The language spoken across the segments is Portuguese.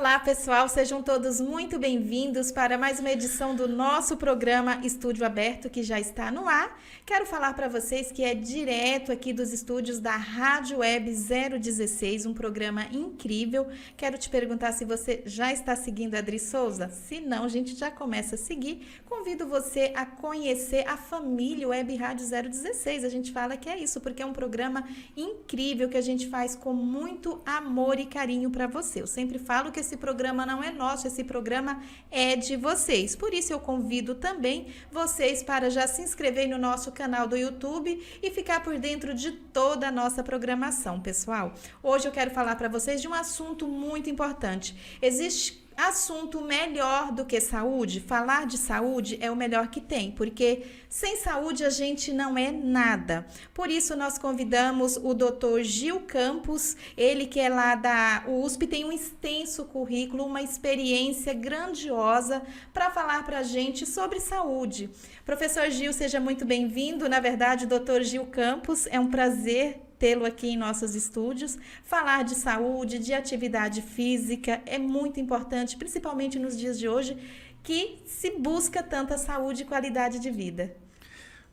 Olá, pessoal, sejam todos muito bem-vindos para mais uma edição do nosso programa Estúdio Aberto, que já está no ar. Quero falar para vocês que é direto aqui dos estúdios da Rádio Web 016, um programa incrível. Quero te perguntar se você já está seguindo a Adri Souza. Se não, a gente já começa a seguir. Convido você a conhecer a família Web Rádio 016. A gente fala que é isso, porque é um programa incrível que a gente faz com muito amor e carinho para você. Eu sempre falo que esse programa não é nosso, esse programa é de vocês. Por isso eu convido também vocês para já se inscreverem no nosso canal do YouTube e ficar por dentro de toda a nossa programação, pessoal. Hoje eu quero falar para vocês de um assunto muito importante. Existe assunto melhor do que saúde? Falar de saúde é o melhor que tem, porque sem saúde a gente não é nada. Por isso nós convidamos o Dr. Gil Campos, ele que é lá da USP, tem um extenso currículo, uma experiência grandiosa para falar para a gente sobre saúde. Professor Gil, seja muito bem-vindo. Na verdade, Dr. Gil Campos, é um prazer tê-lo aqui em nossos estúdios. Falar de saúde, de atividade física é muito importante, principalmente nos dias de hoje, que se busca tanta saúde e qualidade de vida.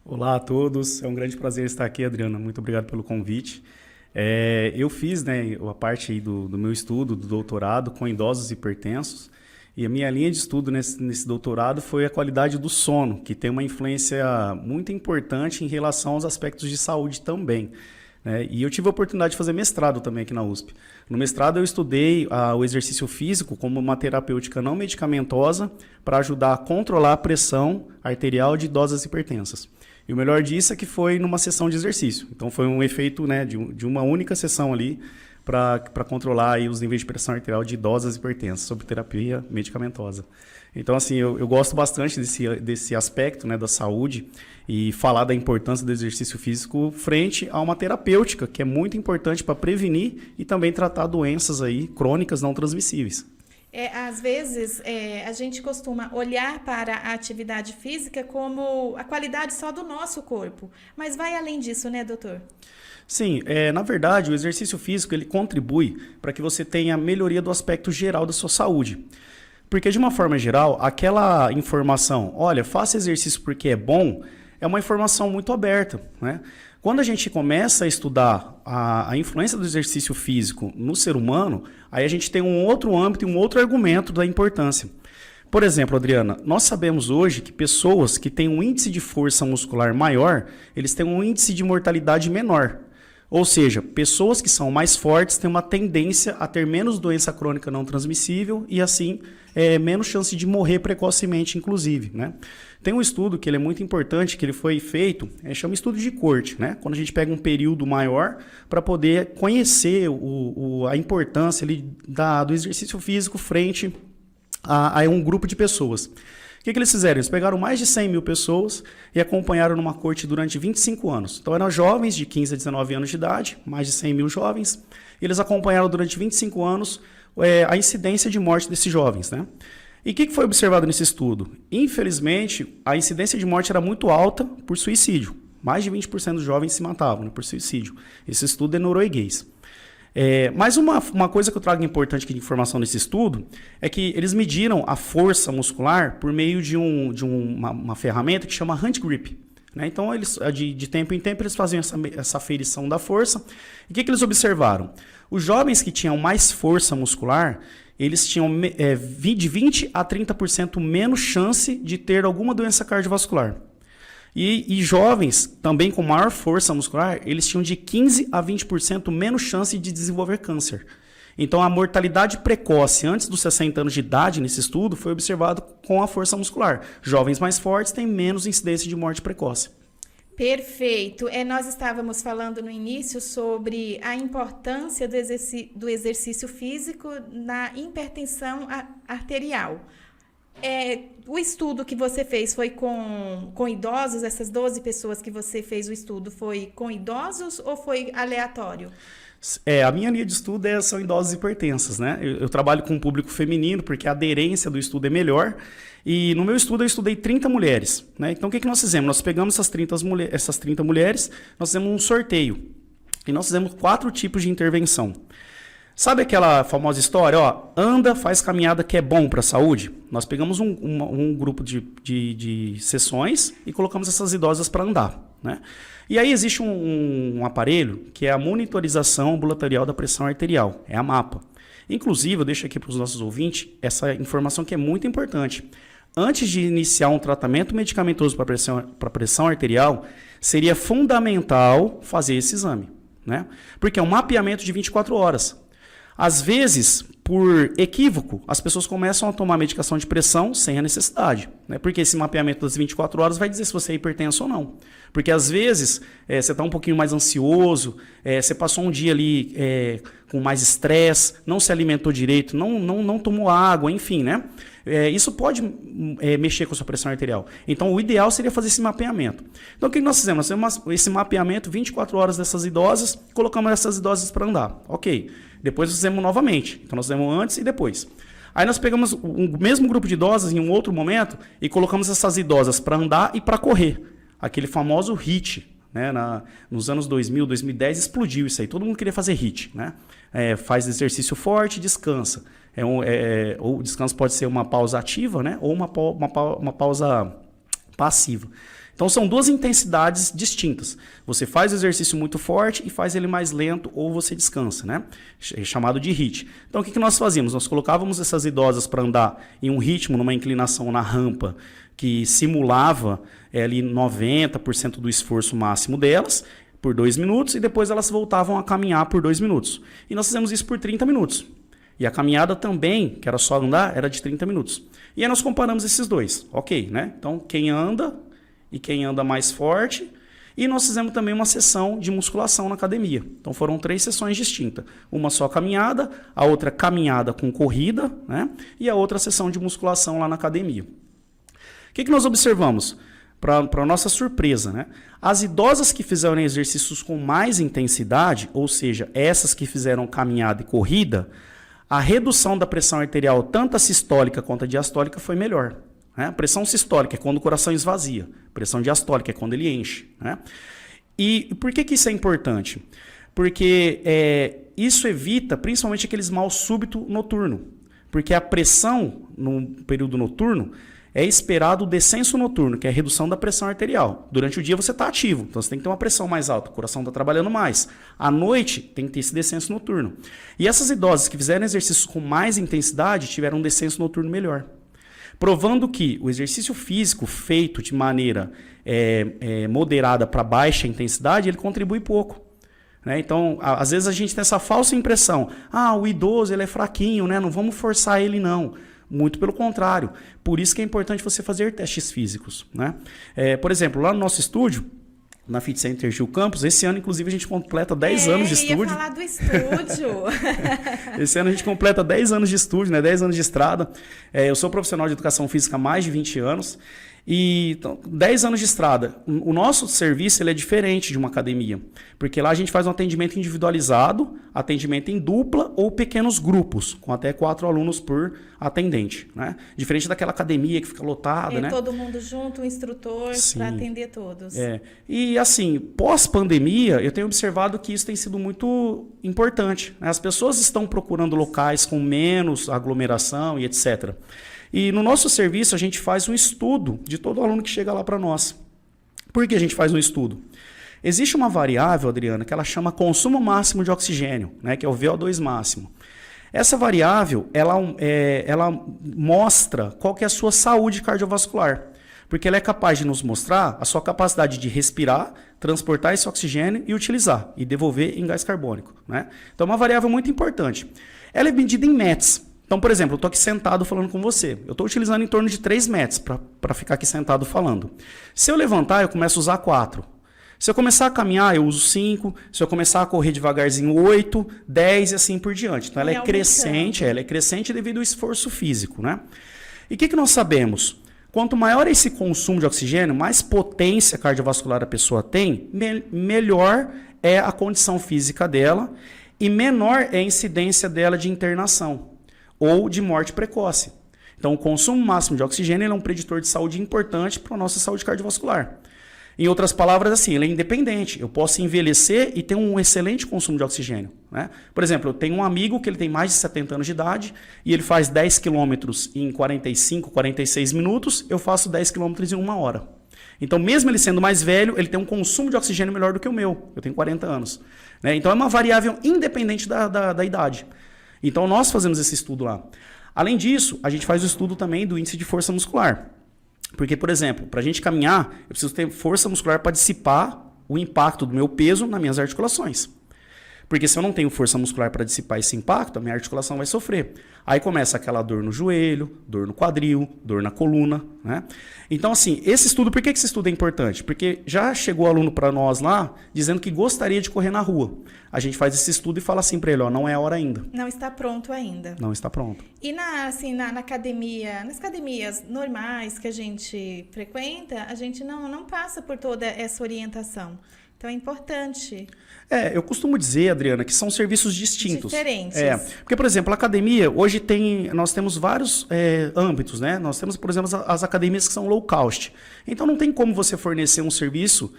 Olá a todos, é um grande prazer estar aqui, Adriana. Muito obrigado pelo convite. Eu fiz a parte aí do meu estudo, do doutorado, com idosos hipertensos, e a minha linha de estudo nesse doutorado foi a qualidade do sono, que tem uma influência muito importante em relação aos aspectos de saúde também. E eu tive a oportunidade de fazer mestrado também aqui na USP. No mestrado eu estudei o exercício físico como uma terapêutica não medicamentosa para ajudar a controlar a pressão arterial de idosas hipertensas. E o melhor disso é que foi numa sessão de exercício. Então foi um efeito de uma única sessão ali para controlar aí os níveis de pressão arterial de idosas hipertensas sob terapia medicamentosa. Então, assim, eu gosto bastante desse aspecto, da saúde e falar da importância do exercício físico frente a uma terapêutica, que é muito importante para prevenir e também tratar doenças aí crônicas não transmissíveis. Às vezes, a gente costuma olhar para a atividade física como a qualidade só do nosso corpo, mas vai além disso, né, doutor? Sim, na verdade, o exercício físico ele contribui para que você tenha melhoria do aspecto geral da sua saúde. Porque, de uma forma geral, aquela informação, olha, faça exercício porque é bom, é uma informação muito aberta, né? Quando a gente começa a estudar a influência do exercício físico no ser humano, aí a gente tem um outro âmbito e um outro argumento da importância. Por exemplo, Adriana, nós sabemos hoje que pessoas que têm um índice de força muscular maior, eles têm um índice de mortalidade menor. Ou seja, pessoas que são mais fortes têm uma tendência a ter menos doença crônica não transmissível e, assim, menos chance de morrer precocemente, inclusive, né? Tem um estudo que ele é muito importante, que ele foi feito, chama estudo de corte, né? Quando a gente pega um período maior para poder conhecer a importância ali do exercício físico frente a um grupo de pessoas. O que eles fizeram? Eles pegaram mais de 100 mil pessoas e acompanharam numa corte durante 25 anos. Então, eram jovens de 15 a 19 anos de idade, mais de 100 mil jovens. E eles acompanharam durante 25 anos a incidência de morte desses jovens, né? E o que foi observado nesse estudo? Infelizmente, a incidência de morte era muito alta por suicídio. Mais de 20% dos jovens se matavam, né, por suicídio. Esse estudo é norueguês. Mas uma coisa que eu trago importante aqui de informação nesse estudo é que eles mediram a força muscular por meio de uma ferramenta que chama hand grip. Né? Então, eles, de tempo em tempo, eles faziam essa aferição da força. E o que eles observaram? Os jovens que tinham mais força muscular, eles tinham de 20% a 30% menos chance de ter alguma doença cardiovascular. E jovens, também com maior força muscular, eles tinham de 15% a 20% menos chance de desenvolver câncer. Então, a mortalidade precoce antes dos 60 anos de idade nesse estudo foi observado com a força muscular. Jovens mais fortes têm menos incidência de morte precoce. Perfeito. Nós estávamos falando no início sobre a importância do exercício físico na hipertensão arterial. O estudo que você fez foi com idosos? Essas 12 pessoas que você fez o estudo foi com idosos ou foi aleatório? A minha linha de estudo são idosas hipertensas, né? Eu trabalho com um público feminino porque a aderência do estudo é melhor. E no meu estudo eu estudei 30 mulheres, né? Então o que nós fizemos? Nós pegamos essas 30 mulheres, nós fizemos um sorteio. E nós fizemos 4 tipos de intervenção. Sabe aquela famosa história, ó, anda, faz caminhada que é bom para a saúde? Nós pegamos um grupo de sessões e colocamos essas idosas para andar, né? E aí existe um aparelho que é a monitorização ambulatorial da pressão arterial, é a MAPA. Inclusive, eu deixo aqui para os nossos ouvintes essa informação que é muito importante. Antes de iniciar um tratamento medicamentoso para pressão arterial, seria fundamental fazer esse exame, né? Porque é um mapeamento de 24 horas. Às vezes, por equívoco, as pessoas começam a tomar medicação de pressão sem a necessidade, né? Porque esse mapeamento das 24 horas vai dizer se você é hipertenso ou não. Porque às vezes você está um pouquinho mais ansioso, você passou um dia ali com mais estresse, não se alimentou direito, não tomou água, enfim, né? Isso pode mexer com a sua pressão arterial. Então, o ideal seria fazer esse mapeamento. Então, o que nós fizemos? Nós fizemos esse mapeamento 24 horas dessas idosas, colocamos essas idosas para andar. Ok. Depois fizemos novamente. Então, nós fizemos antes e depois. Aí nós pegamos o mesmo grupo de idosas em um outro momento e colocamos essas idosas para andar e para correr. Aquele famoso HIIT. Né? Nos anos 2000, 2010, explodiu isso aí. Todo mundo queria fazer HIIT. Né? Faz exercício forte e descansa. O descanso pode ser uma pausa ativa, né? Ou uma pausa passiva. Então, são duas intensidades distintas. Você faz o exercício muito forte e faz ele mais lento, ou você descansa, né? Chamado de HIIT. Então, o que nós fazíamos? Nós colocávamos essas idosas para andar em um ritmo, numa inclinação na rampa, que simulava ali 90% do esforço máximo delas, por 2 minutos, e depois elas voltavam a caminhar por 2 minutos. E nós fizemos isso por 30 minutos. E a caminhada também, que era só andar, era de 30 minutos. E aí nós comparamos esses dois. Ok, né? Então, quem anda e quem anda mais forte. E nós fizemos também uma sessão de musculação na academia. Então, foram 3 sessões distintas. Uma só caminhada, a outra caminhada com corrida, né? E a outra sessão de musculação lá na academia. O que nós observamos? Para nossa surpresa, né? As idosas que fizeram exercícios com mais intensidade, ou seja, essas que fizeram caminhada e corrida, a redução da pressão arterial, tanto a sistólica quanto a diastólica, foi melhor. Né? A pressão sistólica é quando o coração esvazia. A pressão diastólica é quando ele enche. Né? E por que isso é importante? Porque isso evita principalmente aqueles mal súbito noturno. Porque a pressão no período noturno é esperado o descenso noturno, que é a redução da pressão arterial. Durante o dia você está ativo, então você tem que ter uma pressão mais alta, o coração está trabalhando mais. À noite tem que ter esse descenso noturno. E essas idosas que fizeram exercícios com mais intensidade tiveram um descenso noturno melhor. Provando que o exercício físico feito de maneira moderada para baixa intensidade, ele contribui pouco. Né? Então, às vezes a gente tem essa falsa impressão, o idoso ele é fraquinho, né? Não vamos forçar ele não. Muito pelo contrário. Por isso que é importante você fazer testes físicos. Né? Por exemplo, lá no nosso estúdio, na Fit Center Gil Campos, esse ano, inclusive, a gente completa 10 anos de estúdio. Eu ia falar do estúdio. Esse ano a gente completa 10 anos de estúdio, né? 10 anos de estrada. Eu sou profissional de educação física há mais de 20 anos. E então, 10 anos de estrada. O nosso serviço ele é diferente de uma academia, porque lá a gente faz um atendimento individualizado, atendimento em dupla ou pequenos grupos, com até 4 alunos por atendente. Né? Diferente daquela academia que fica lotada. Né? Todo mundo junto, um instrutor para atender todos. E assim, pós-pandemia, eu tenho observado que isso tem sido muito importante. Né? As pessoas estão procurando locais com menos aglomeração e etc. E no nosso serviço a gente faz um estudo de todo aluno que chega lá para nós. Por que a gente faz um estudo? Existe uma variável, Adriana, que ela chama consumo máximo de oxigênio, né, que é o VO2 máximo. Essa variável, ela mostra qual que é a sua saúde cardiovascular, porque ela é capaz de nos mostrar a sua capacidade de respirar, transportar esse oxigênio e utilizar, e devolver em gás carbônico. Né? Então é uma variável muito importante. Ela é medida em METs. Então, por exemplo, eu estou aqui sentado falando com você. Eu estou utilizando em torno de 3 metros para ficar aqui sentado falando. Se eu levantar, eu começo a usar 4. Se eu começar a caminhar, eu uso 5. Se eu começar a correr devagarzinho, 8, 10 e assim por diante. Então, ela é crescente devido ao esforço físico. Né? E o que nós sabemos? Quanto maior esse consumo de oxigênio, mais potência cardiovascular a pessoa tem, melhor é a condição física dela e menor é a incidência dela de internação ou de morte precoce. Então, o consumo máximo de oxigênio é um preditor de saúde importante para a nossa saúde cardiovascular. Em outras palavras, assim, ele é independente. Eu posso envelhecer e ter um excelente consumo de oxigênio, né? Por exemplo, eu tenho um amigo que ele tem mais de 70 anos de idade e ele faz 10 quilômetros em 45, 46 minutos, eu faço 10 quilômetros em 1 hora. Então, mesmo ele sendo mais velho, ele tem um consumo de oxigênio melhor do que o meu. Eu tenho 40 anos. Né? Então, é uma variável independente da idade. Então, nós fazemos esse estudo lá. Além disso, a gente faz o estudo também do índice de força muscular. Porque, por exemplo, para a gente caminhar, eu preciso ter força muscular para dissipar o impacto do meu peso nas minhas articulações. Porque se eu não tenho força muscular para dissipar esse impacto, a minha articulação vai sofrer. Aí começa aquela dor no joelho, dor no quadril, dor na coluna, né? Então, assim, esse estudo, por que esse estudo é importante? Porque já chegou aluno para nós lá dizendo que gostaria de correr na rua. A gente faz esse estudo e fala assim para ele, ó, não é a hora ainda. Não está pronto ainda. Não está pronto. E na academia, nas academias normais que a gente frequenta, a gente não passa por toda essa orientação. Então, é importante. Eu costumo dizer, Adriana, que são serviços distintos. Diferentes. Porque, por exemplo, a academia, hoje nós temos vários âmbitos, né? Nós temos, por exemplo, as academias que são low cost. Então, não tem como você fornecer um serviço,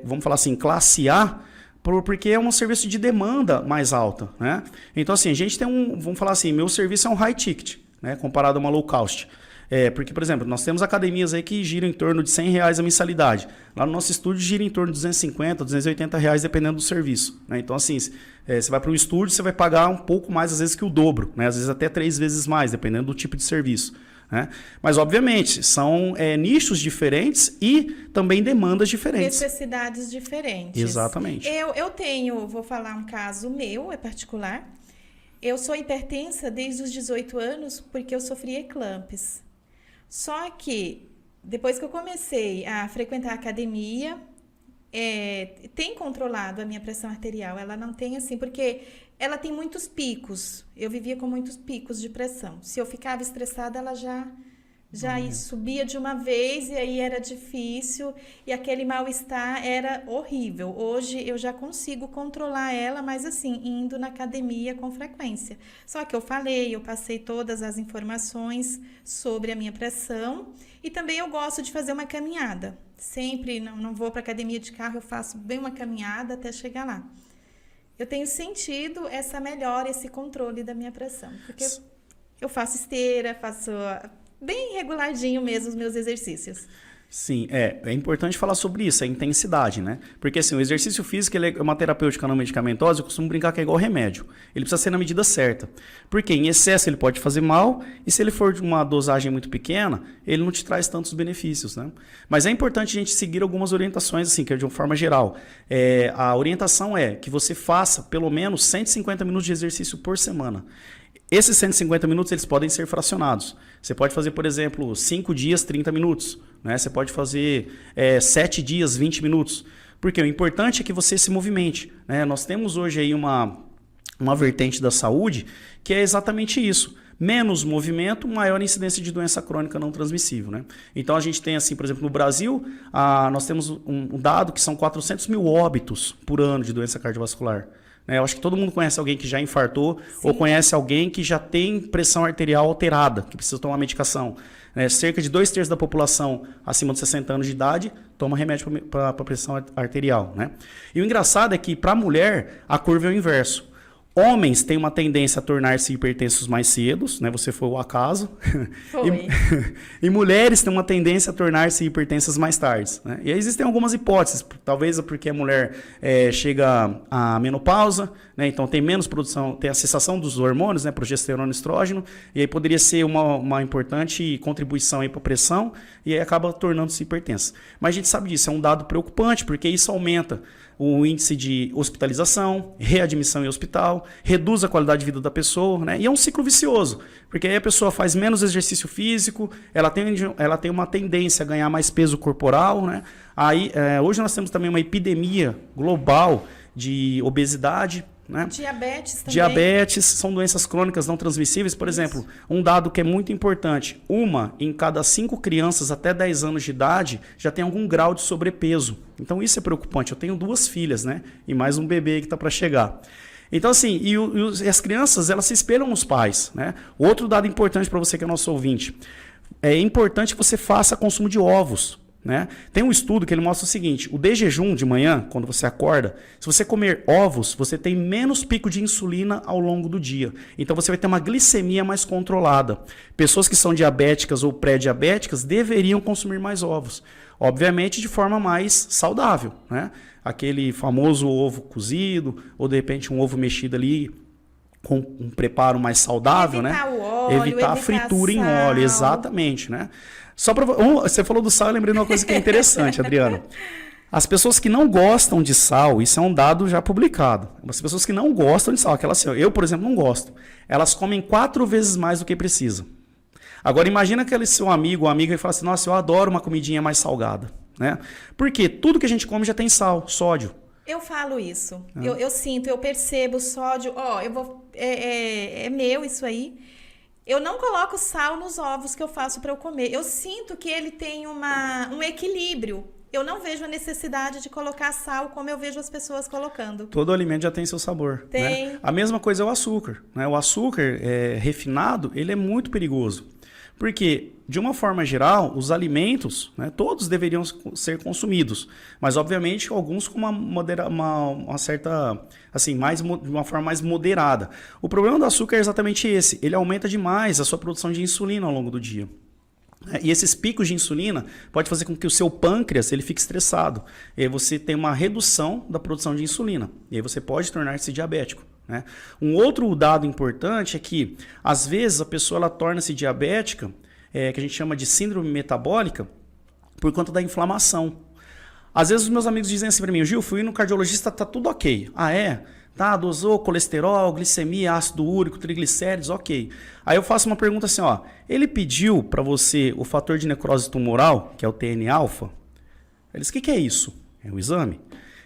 vamos falar assim, classe A, porque é um serviço de demanda mais alta, né? Então, assim, a gente tem vamos falar assim, meu serviço é um high ticket, né? Comparado a uma low cost. Porque, por exemplo, nós temos academias aí que giram em torno de R$100 a mensalidade. Lá no nosso estúdio gira em torno de R$250, R$280, dependendo do serviço. Né? Então, assim, você vai para um estúdio, você vai pagar um pouco mais, às vezes, que o dobro. Né? Às vezes até 3 vezes mais, dependendo do tipo de serviço. Né? Mas, obviamente, são nichos diferentes e também demandas diferentes. Necessidades diferentes. Exatamente. Vou falar um caso meu, é particular. Eu sou hipertensa desde os 18 anos porque eu sofri eclampes. Só que, depois que eu comecei a frequentar a academia, tem controlado a minha pressão arterial. Ela não tem assim, porque ela tem muitos picos. Eu vivia com muitos picos de pressão. Se eu ficava estressada, ela já subia de uma vez e aí era difícil. E aquele mal-estar era horrível. Hoje eu já consigo controlar ela, mas assim, indo na academia com frequência. Só que eu passei todas as informações sobre a minha pressão. E também eu gosto de fazer uma caminhada. Sempre, não vou para academia de carro, eu faço bem uma caminhada até chegar lá. Eu tenho sentido essa melhora, esse controle da minha pressão. Porque eu faço esteira, faço bem reguladinho mesmo os meus exercícios. Sim, é importante falar sobre isso, a intensidade, né? Porque assim, o exercício físico ele é uma terapêutica não medicamentosa, eu costumo brincar que é igual remédio. Ele precisa ser na medida certa. Porque em excesso ele pode fazer mal, e se ele for de uma dosagem muito pequena, ele não te traz tantos benefícios, né? Mas é importante a gente seguir algumas orientações, assim, que é de uma forma geral. A orientação é que você faça pelo menos 150 minutos de exercício por semana. Esses 150 minutos eles podem ser fracionados. Você pode fazer, por exemplo, 5 dias, 30 minutos. Né? Você pode fazer 7 dias, 20 minutos. Porque o importante é que você se movimente. Né? Nós temos hoje aí uma vertente da saúde que é exatamente isso. Menos movimento, maior incidência de doença crônica não transmissível. Né? Então, a gente tem, assim, por exemplo, no Brasil, nós temos um dado que são 400 mil óbitos por ano de doença cardiovascular. Eu acho que todo mundo conhece alguém que já infartou. Sim. Ou conhece alguém que já tem pressão arterial alterada, que precisa tomar medicação. Cerca de 2/3 da população acima de 60 anos de idade toma remédio para pressão arterial. Né? E o engraçado é que para a mulher a curva é o inverso. Homens têm uma tendência a tornar-se hipertensos mais cedo, né? Você foi o acaso. Foi. E mulheres têm uma tendência a tornar-se hipertensas mais tarde. Né? E aí existem algumas hipóteses. Talvez porque a mulher chega à menopausa, né? Então tem menos produção, tem a cessação dos hormônios, né? Progesterona e estrógeno, e aí poderia ser uma importante contribuição para a pressão, e aí acaba tornando-se hipertensa. Mas a gente sabe disso, é um dado preocupante, porque isso aumenta o índice de hospitalização, readmissão em hospital, reduz a qualidade de vida da pessoa, né? E é um ciclo vicioso, porque aí a pessoa faz menos exercício físico, ela tem uma tendência a ganhar mais peso corporal, né? Aí, hoje nós temos também uma epidemia global de obesidade, né? Diabetes também. Diabetes são doenças crônicas não transmissíveis. Por exemplo, um dado que é muito importante, 1 em cada 5 crianças até 10 anos de idade já tem algum grau de sobrepeso. Então isso é preocupante. Eu tenho 2 filhas, né? E mais um bebê que está para chegar. Então assim, e as crianças elas se espelham nos pais, né? Outro dado importante para você que é nosso ouvinte, é importante que você faça consumo de ovos. Né? Tem um estudo que ele mostra o seguinte, o de jejum de manhã, quando você acorda, se você comer ovos, você tem menos pico de insulina ao longo do dia. Então você vai ter uma glicemia mais controlada. Pessoas que são diabéticas ou pré-diabéticas deveriam consumir mais ovos. Obviamente de forma mais saudável, né? Aquele famoso ovo cozido, ou de repente um ovo mexido ali com um preparo mais saudável, evitar né? o óleo, evitar a fritura em óleo, exatamente, né? Só pra, você falou do sal, eu lembrei de uma coisa que é interessante, Adriana. As pessoas que não gostam de sal, isso é um dado já publicado. As pessoas que não gostam de sal, aquelas assim, eu, por exemplo, não gosto. Elas comem 4 vezes mais do que precisa. Agora, imagina aquele seu amigo ou amiga que fala assim, nossa, eu adoro uma comidinha mais salgada. Né? Porque tudo que a gente come já tem sal, sódio. Eu falo isso. Eu sinto, eu percebo o sódio. É meu isso aí. Eu não coloco sal nos ovos que eu faço para eu comer. Eu sinto que ele tem um equilíbrio. Eu não vejo a necessidade de colocar sal como eu vejo as pessoas colocando. Todo alimento já tem seu sabor. Tem. Né? A mesma coisa é o açúcar. Né? O açúcar refinado, ele é muito perigoso. Porque, de uma forma geral, os alimentos, né, todos deveriam ser consumidos. Mas, obviamente, alguns com uma certa, assim, de uma forma mais moderada. O problema do açúcar é exatamente esse. Ele aumenta demais a sua produção de insulina ao longo do dia. E esses picos de insulina pode fazer com que o seu pâncreas ele fique estressado. E aí você tem uma redução da produção de insulina. E aí você pode tornar-se diabético. Né? Um outro dado importante é que, às vezes, a pessoa ela torna-se diabética, que a gente chama de síndrome metabólica, por conta da inflamação. Às vezes, os meus amigos dizem assim para mim, Gil, fui no cardiologista, tá tudo ok. Ah, é? Tá, dosou colesterol, glicemia, ácido úrico, triglicéridos, ok. Aí eu faço uma pergunta assim, ó, ele pediu para você o fator de necrose tumoral, que é o TN-alfa? Ele disse, o que é isso? É um exame.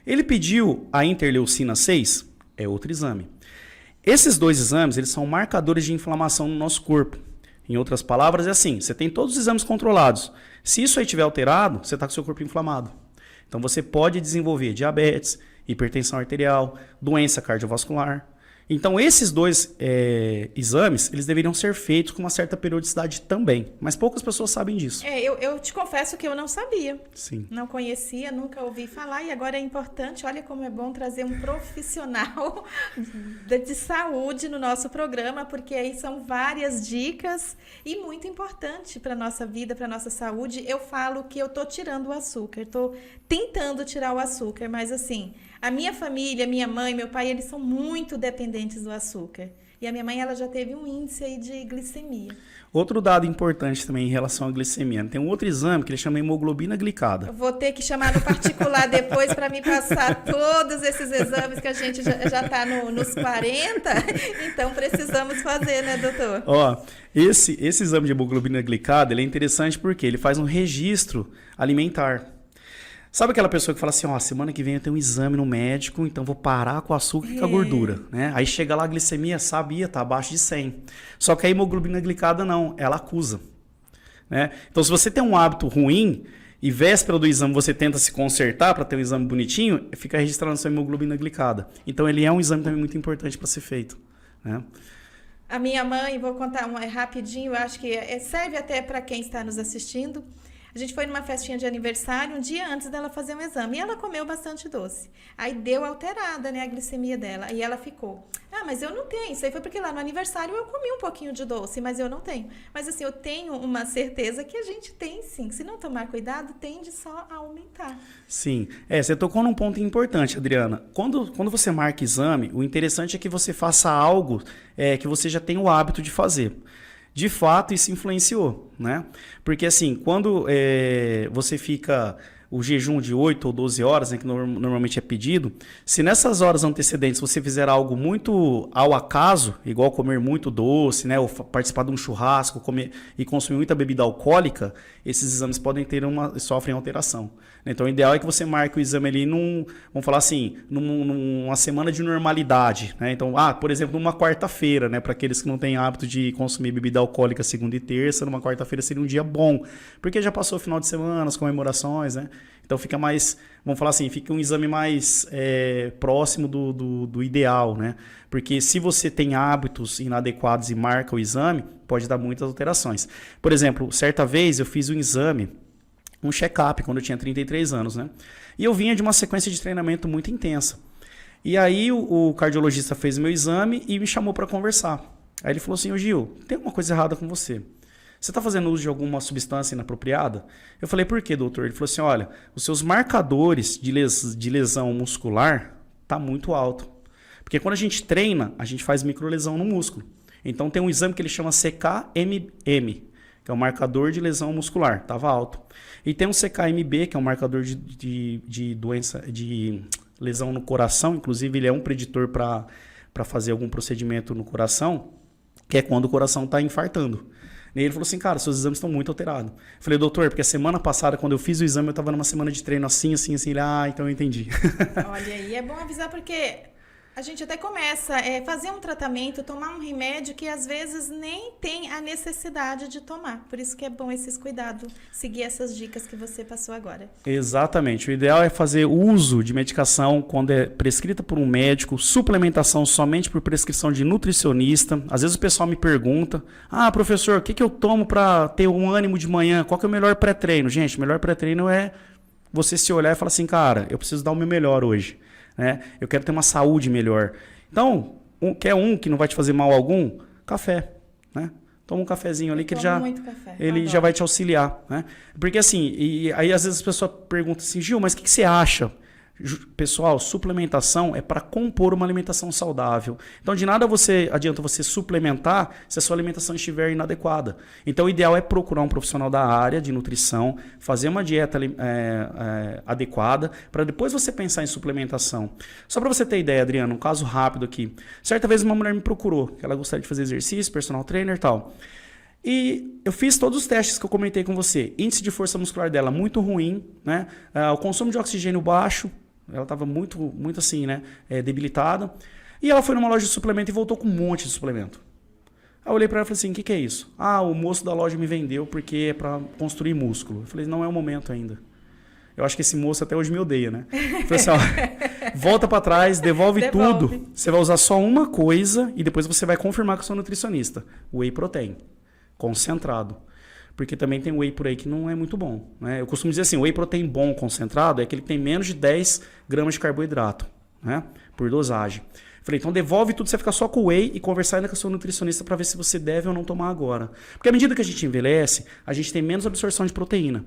Ele pediu a interleucina 6? É outro exame. Esses 2 exames, eles são marcadores de inflamação no nosso corpo. Em outras palavras, é assim, você tem todos os exames controlados. Se isso aí estiver alterado, você está com o seu corpo inflamado. Então você pode desenvolver diabetes, hipertensão arterial, doença cardiovascular. Então esses 2 exames, eles deveriam ser feitos com uma certa periodicidade também. Mas poucas pessoas sabem disso. Eu te confesso que eu não sabia. Sim. Não conhecia, nunca ouvi falar. E agora é importante, olha como é bom trazer um profissional de saúde no nosso programa, porque aí são várias dicas e muito importante para a nossa vida, para a nossa saúde. Eu falo que eu estou tirando o açúcar, estou tentando tirar o açúcar, mas assim, a minha família, minha mãe, meu pai, eles são muito dependentes do açúcar. E a minha mãe, ela já teve um índice aí de glicemia. Outro dado importante também em relação à glicemia. Tem um outro exame que ele chama hemoglobina glicada. Eu vou ter que chamar no particular depois para me passar todos esses exames que a gente já está nos 40. Então, precisamos fazer, né, doutor? Ó, esse exame de hemoglobina glicada, ele é interessante porque ele faz um registro alimentar. Sabe aquela pessoa que fala assim, ó, semana que vem eu tenho um exame no médico, então vou parar com o açúcar e com a gordura, né? Aí chega lá a glicemia, sabia, tá abaixo de 100. Só que a hemoglobina glicada não, ela acusa, né? Então se você tem um hábito ruim e véspera do exame você tenta se consertar para ter um exame bonitinho, fica registrado na sua hemoglobina glicada. Então ele é um exame também muito importante para ser feito, né? A minha mãe, vou contar rapidinho, eu acho que serve até para quem está nos assistindo. A gente foi numa festinha de aniversário um dia antes dela fazer um exame. E ela comeu bastante doce. Aí deu alterada, né, a glicemia dela. E ela ficou, mas eu não tenho. Isso aí foi porque lá no aniversário eu comi um pouquinho de doce, mas eu não tenho. Mas assim, eu tenho uma certeza que a gente tem sim. Se não tomar cuidado, tende só a aumentar. Sim. Você tocou num ponto importante, Adriana. Quando você marca exame, o interessante é que você faça algo que você já tem o hábito de fazer. De fato, isso influenciou, né? Porque assim, quando você fica o jejum de 8 ou 12 horas, né, que normalmente é pedido, se nessas horas antecedentes você fizer algo muito ao acaso, igual comer muito doce, né, ou participar de um churrasco, comer e consumir muita bebida alcoólica, esses exames podem sofrem alteração. Então, o ideal é que você marque o exame ali vamos falar assim, numa semana de normalidade, né? Então, por exemplo, numa quarta-feira, né? Para aqueles que não têm hábito de consumir bebida alcoólica segunda e terça, numa quarta-feira seria um dia bom, porque já passou o final de semana, as comemorações, né? Então, fica mais, vamos falar assim, fica um exame mais próximo do ideal, né? Porque se você tem hábitos inadequados e marca o exame, pode dar muitas alterações. Por exemplo, certa vez eu fiz um exame um check-up quando eu tinha 33 anos, né? E eu vinha de uma sequência de treinamento muito intensa. E aí o cardiologista fez o meu exame e me chamou para conversar. Aí ele falou assim: ô Gil, tem alguma coisa errada com você. Você está fazendo uso de alguma substância inapropriada? Eu falei: por quê, doutor? Ele falou assim: olha, os seus marcadores de lesão muscular tá muito alto. Porque quando a gente treina, a gente faz microlesão no músculo. Então tem um exame que ele chama CKMM, que é o marcador de lesão muscular, estava alto. E tem um CKMB, que é um marcador de doença, de lesão no coração, inclusive ele é um preditor para fazer algum procedimento no coração, que é quando o coração está infartando. E ele falou assim: cara, seus exames estão muito alterados. Eu falei: doutor, porque a semana passada, quando eu fiz o exame, eu estava numa semana de treino assim. Ele: então eu entendi. Olha aí, é bom avisar porque a gente até começa a fazer um tratamento, tomar um remédio que às vezes nem tem a necessidade de tomar. Por isso que é bom esses cuidados, seguir essas dicas que você passou agora. Exatamente. O ideal é fazer uso de medicação quando é prescrita por um médico, suplementação somente por prescrição de nutricionista. Às vezes o pessoal me pergunta: ah, professor, o que eu tomo para ter um ânimo de manhã? Qual que é o melhor pré-treino? Gente, o melhor pré-treino é você se olhar e falar assim: cara, eu preciso dar o meu melhor hoje. Eu quero ter uma saúde melhor. Então, quer um que não vai te fazer mal algum? Café, né? Toma um cafezinho ali que ele já vai te auxiliar, né? Porque assim, e aí às vezes as pessoas perguntam assim: Gil, mas o que você acha? Pessoal, suplementação é para compor uma alimentação saudável. Então, de nada adianta você suplementar se a sua alimentação estiver inadequada. Então, o ideal é procurar um profissional da área de nutrição, fazer uma dieta adequada, para depois você pensar em suplementação. Só para você ter ideia, Adriano, um caso rápido aqui. Certa vez uma mulher me procurou, que ela gostaria de fazer exercício, personal trainer e tal. E eu fiz todos os testes que eu comentei com você. Índice de força muscular dela muito ruim, né? O consumo de oxigênio baixo. Ela estava muito assim, né? Debilitada. E ela foi numa loja de suplemento e voltou com um monte de suplemento. Aí eu olhei para ela e falei assim: o que é isso? Ah, o moço da loja me vendeu porque é para construir músculo. Eu falei: não é o momento ainda. Eu acho que esse moço até hoje me odeia, né? Eu falei assim: ó, volta para trás, devolve tudo. Você vai usar só uma coisa e depois você vai confirmar com o seu nutricionista. Whey protein, concentrado. Porque também tem whey por aí que não é muito bom, né? Eu costumo dizer assim: o whey protein bom concentrado é aquele que tem menos de 10 gramas de carboidrato, né? Por dosagem. Falei: então devolve tudo, você fica só com o whey e conversar ainda com o seu nutricionista para ver se você deve ou não tomar agora. Porque à medida que a gente envelhece, a gente tem menos absorção de proteína.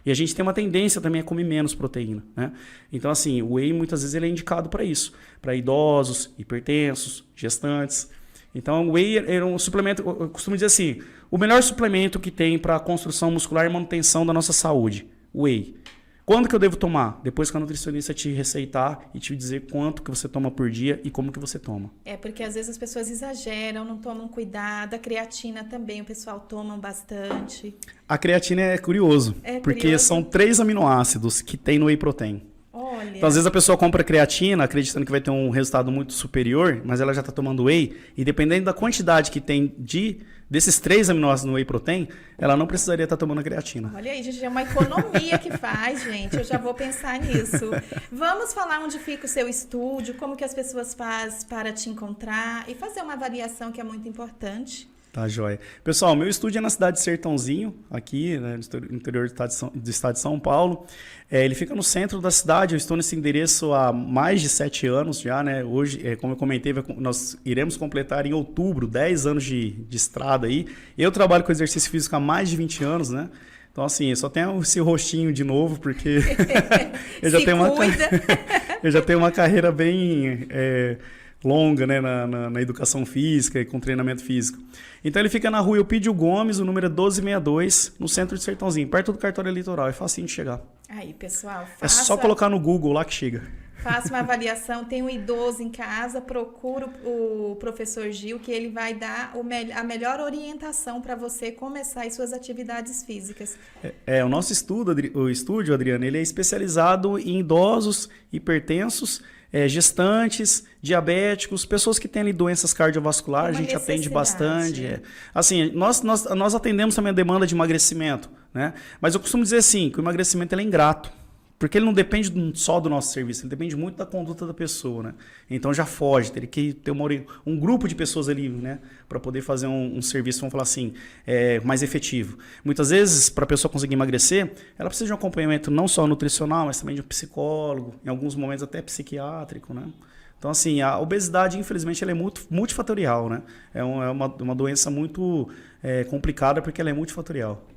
E a gente tem uma tendência também a comer menos proteína, né? Então, assim, o whey muitas vezes ele é indicado para isso. Para idosos, hipertensos, gestantes. Então, o whey era um suplemento, eu costumo dizer assim: o melhor suplemento que tem para construção muscular e manutenção da nossa saúde, whey. Quando que eu devo tomar? Depois que a nutricionista te receitar e te dizer quanto que você toma por dia e como que você toma. Porque às vezes as pessoas exageram, não tomam cuidado. A creatina também o pessoal toma bastante. A creatina é curioso, porque são 3 aminoácidos que tem no whey protein. Olha. Então, às vezes a pessoa compra creatina acreditando que vai ter um resultado muito superior, mas ela já está tomando whey, e dependendo da quantidade que tem desses 3 aminoácidos no whey protein, ela não precisaria estar tomando a creatina. Olha aí, gente, é uma economia que faz, gente. Eu já vou pensar nisso. Vamos falar onde fica o seu estúdio, como que as pessoas fazem para te encontrar e fazer uma avaliação que é muito importante. Tá, joia. Pessoal, meu estúdio é na cidade de Sertãozinho, aqui, né, no interior do estado de São Paulo. Ele fica no centro da cidade. Eu estou nesse endereço há mais de 7 anos já, né? Hoje, como eu comentei, nós iremos completar em outubro 10 anos de estrada aí. Eu trabalho com exercício físico há mais de 20 anos, né? Então, assim, eu só tenho esse rostinho de novo, porque eu já tenho uma carreira bem longa, né, na educação física e com treinamento físico. Então ele fica na rua Eupídio Gomes, o número é 1262, no centro de Sertãozinho, perto do cartório eleitoral. É facinho de chegar. Aí, pessoal, é só colocar no Google lá que chega. Faça uma avaliação, tem um idoso em casa, procura o professor Gil, que ele vai dar a melhor orientação para você começar as suas atividades físicas. O nosso estúdio, Adriana, ele é especializado em idosos, hipertensos, gestantes, diabéticos, pessoas que têm ali doenças cardiovasculares, a gente atende bastante. Assim, nós atendemos também a demanda de emagrecimento, né? Mas eu costumo dizer assim, que o emagrecimento ele é ingrato. Porque ele não depende só do nosso serviço, ele depende muito da conduta da pessoa, né? Então já foge, teria que ter um grupo de pessoas ali, né? Para poder fazer um serviço, vamos falar assim, mais efetivo. Muitas vezes, para a pessoa conseguir emagrecer, ela precisa de um acompanhamento não só nutricional, mas também de um psicólogo, em alguns momentos até psiquiátrico, né? Então, assim, a obesidade, infelizmente, ela é muito multifatorial, né? É uma doença muito complicada porque ela é multifatorial.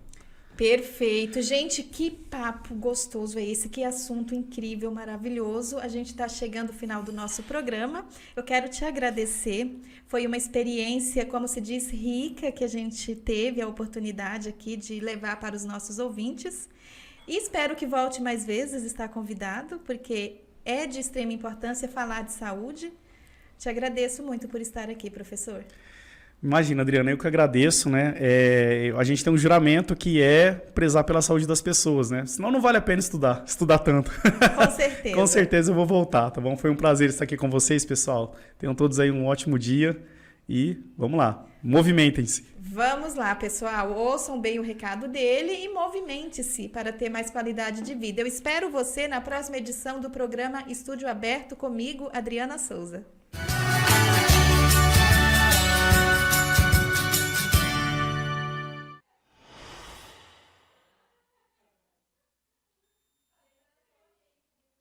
Perfeito. Gente, que papo gostoso é esse, que assunto incrível, maravilhoso. A gente está chegando ao final do nosso programa. Eu quero te agradecer. Foi uma experiência, como se diz, rica, que a gente teve a oportunidade aqui de levar para os nossos ouvintes. E espero que volte mais vezes, está convidado, porque é de extrema importância falar de saúde. Te agradeço muito por estar aqui, professor. Imagina, Adriana, eu que agradeço, né? A gente tem um juramento que é prezar pela saúde das pessoas, né? Senão não vale a pena estudar tanto. Com certeza. Com certeza eu vou voltar, tá bom? Foi um prazer estar aqui com vocês, pessoal. Tenham todos aí um ótimo dia e vamos lá, movimentem-se. Vamos lá, pessoal. Ouçam bem o recado dele e movimente-se para ter mais qualidade de vida. Eu espero você na próxima edição do programa Estúdio Aberto comigo, Adriana Souza.